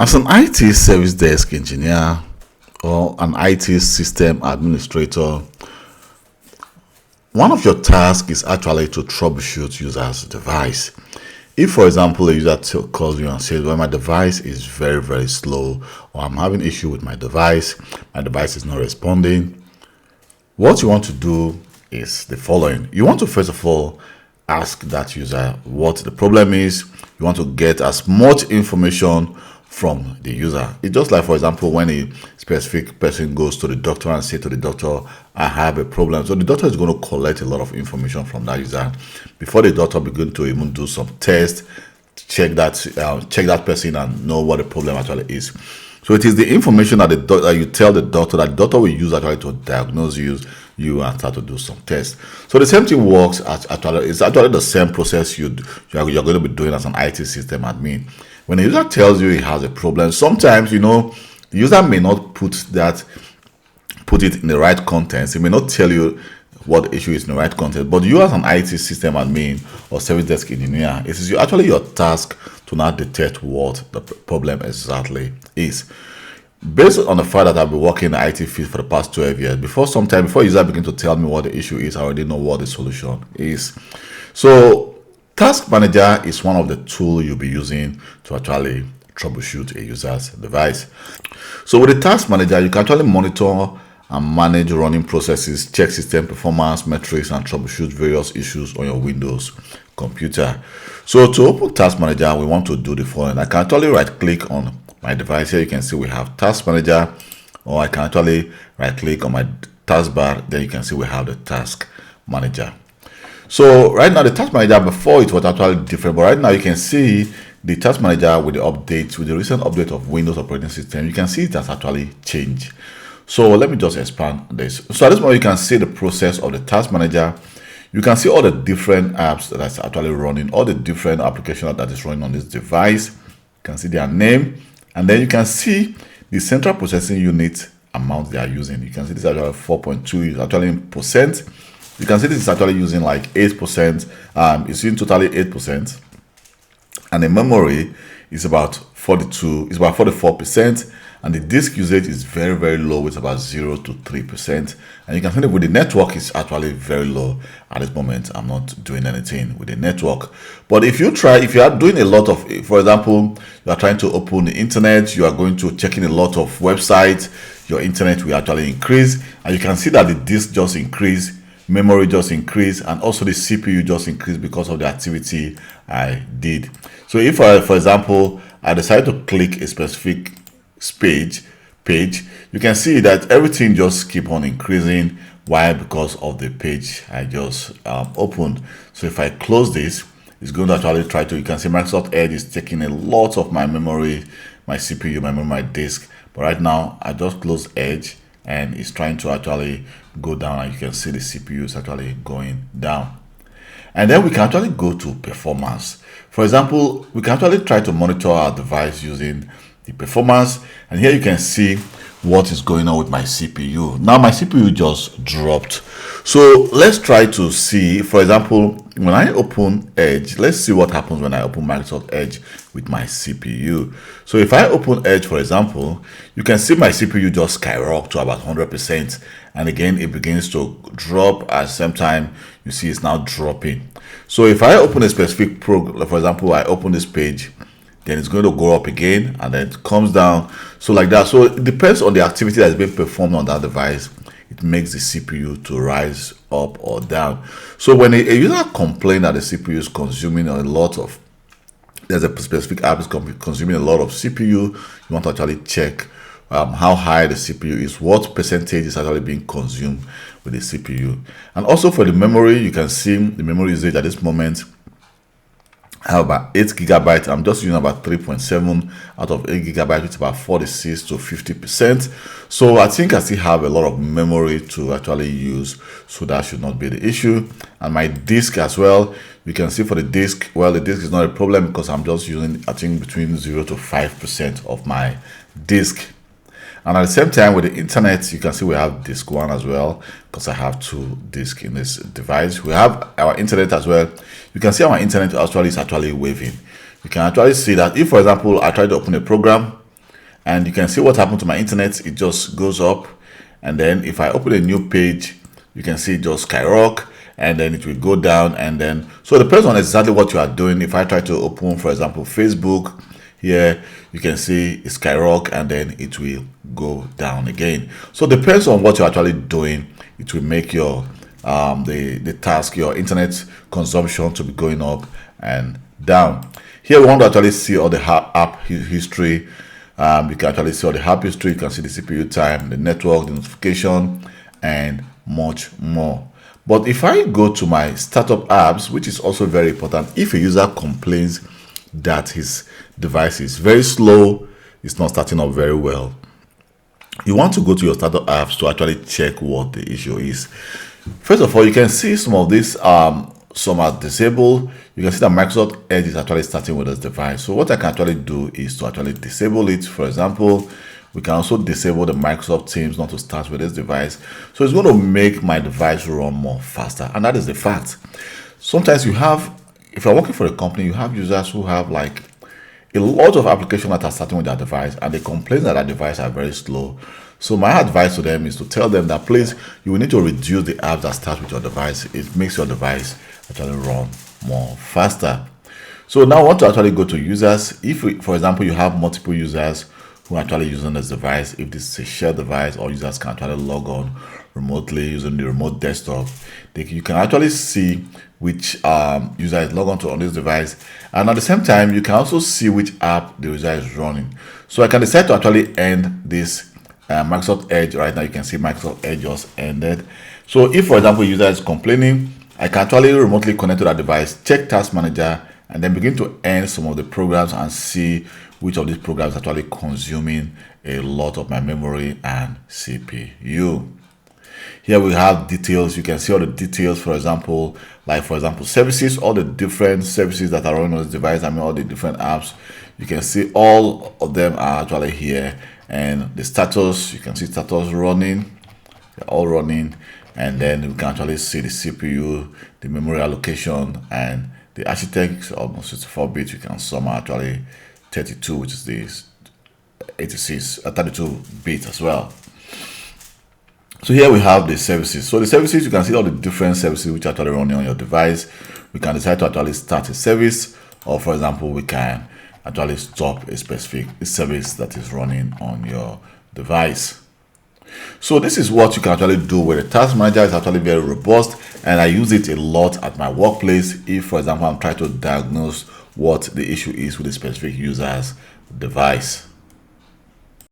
As an IT service desk engineer or an IT system administrator, one of your tasks is actually to troubleshoot users' device. If, for example, a user calls you and says, well, my device is very, very slow, or I'm having issue with my device is not responding, what you want to do is the following. You want to first of all ask that user what the problem is. You want to get as much information from the user. It's just like, for example, when a specific person goes to the doctor and say to the doctor, I have a problem. So the doctor is going to collect a lot of information from that user before the doctor begin to even do some tests, check that person and know what the problem actually is. So it is the information that you tell the doctor that the doctor will use actually to diagnose you and start to do some tests. So the same thing works it's actually the same process you're going to be doing as an IT system admin. When a user tells you he has a problem, sometimes, the user may not put it in the right context. He may not tell you what the issue is in the right context. But you as an IT system admin or service desk engineer, it is actually your task to now detect what the problem exactly is. Based on the fact that I've been working in the IT field for the past 12 years, before user begin to tell me what the issue is, I already know what the solution is. So TaskManager is one of the tools you'll be using to actually troubleshoot a user's device. So with the TaskManager, you can actually monitor and manage running processes, check system performance metrics, and troubleshoot various issues on your Windows computer. So to open TaskManager, we want to do the following. I can actually right-click on my device. Here you can see we have TaskManager, or I can actually right-click on my taskbar. Then you can see we have the Task Manager. So right now the Task Manager, before it was actually different, but right now you can see the Task Manager with the recent update of Windows operating system. You can see it has actually changed. So let me just expand this. So at this moment you can see the process of the Task Manager. You can see all the different apps that's actually running, all the different applications that is running on this device. You can see their name, and then you can see the central processing unit amount they are using. You can see this is actually 4.2 is actually in percent. You can see this is actually using like 8%. It's using totally 8%. And the memory is about 44%. And the disk usage is very, very low. It's about 0 to 3%. And you can see that with the network, it's actually very low. At this moment, I'm not doing anything with the network. But if you are doing a lot of, for example, you are trying to open the internet, you are going to check in a lot of websites, your internet will actually increase. And you can see that the disk just increased, memory just increased, and also the CPU just increased because of the activity I did. So if for example, I decide to click a specific page, you can see that everything just keep on increasing. Why? Because of the page I just opened. So if I close this, it's going to actually you can see Microsoft Edge is taking a lot of my memory, my CPU, my memory, my disk. But right now I just close Edge, and it's trying to actually go down, and you can see the CPU is actually going down. And then we can actually go to performance. For example, we can actually try to monitor our device using the performance, and here you can see what is going on with my CPU. Now my CPU just dropped. So let's try to see, for example, when I open Edge, let's see what happens when I open Microsoft Edge with my CPU. So if I open Edge, for example, you can see my CPU just skyrocket to about 100%. And again, it begins to drop at the same time. You see it's now dropping. So if I open a specific program, for example, I open this page, then it's going to go up again, and then it comes down. So like that. So it depends on the activity that's being performed on that device. It makes the CPU to rise up or down. So when a user complains that the CPU is consuming there's a specific app is consuming a lot of CPU, you want to actually check how high the CPU is, what percentage is actually being consumed with the CPU. And also for the memory, you can see the memory usage at this moment. I have about 8 gigabytes. I'm just using about 3.7 out of 8 gigabytes, which is about 46 to 50%. So I think I still have a lot of memory to actually use, so that should not be the issue. And my disk as well, you can see for the disk, well, the disk is not a problem because I'm just using, I think, between 0 to 5% of my disk. And at the same time with the internet, you can see we have disk 1 as well, because I have 2 disks in this device. We have our internet as well. You can see our internet actually is waving. You can actually see that if, for example, I try to open a program, and you can see what happened to my internet. It just goes up, and then if I open a new page, you can see it just skyrocket, and then it will go down. And then, so it depends on exactly what you are doing. If I try to open, for example, Facebook here, you can see it skyrocket, and then it will go down again. So it depends on what you're actually doing. It will make your the task, your internet consumption, to be going up and down. Here we want to actually see all the app history. You can actually see all the app history. You can see the CPU time, the network, the notification, and much more. But if I go to my startup apps, which is also very important, if a user complains that his device is very slow, it's not starting up very well, you want to go to your startup apps to actually check what the issue is. First of all, you can see some of these, some are disabled. You can see that Microsoft Edge is actually starting with this device. So what I can actually do is to actually disable it. For example, we can also disable the Microsoft Teams not to start with this device. So it's going to make my device run more faster. And that is the fact. Sometimes you have, if you're working for a company, you have users who have like a lot of applications that are starting with their device, and they complain that their device are very slow. So my advice to them is to tell them that, please, you will need to reduce the apps that start with your device. It makes your device actually run more faster. So now I want to actually go to users. If, for example, you have multiple users who are actually using this device, if this is a shared device, or users can actually log on remotely using the remote desktop, you can actually see which user is logged onto on this device, and at the same time you can also see which app the user is running. So I can decide to actually end this Microsoft Edge. Right now you can see Microsoft Edge just ended. So if, for example, user is complaining, I can actually remotely connect to that device, check TaskManager, and then begin to end some of the programs and see which of these programs are actually consuming a lot of my memory and CPU. Here we have details. You can see all the details, for example, services, all the different services that are running on this device. I mean, all the different apps. You can see all of them are actually here. And the status, you can see status running, they're all running. And then you can actually see the CPU, the memory allocation, and the architecture, almost 64-bit. You can sum actually 32, which is the 32-bit as well. So here we have the services. So the services, you can see all the different services which are actually running on your device. We can decide to actually start a service, or for example, we can actually stop a specific service that is running on your device. So this is what you can actually do with the Task Manager. It's actually very robust, and I use it a lot at my workplace. If, for example, I'm trying to diagnose what the issue is with a specific user's device.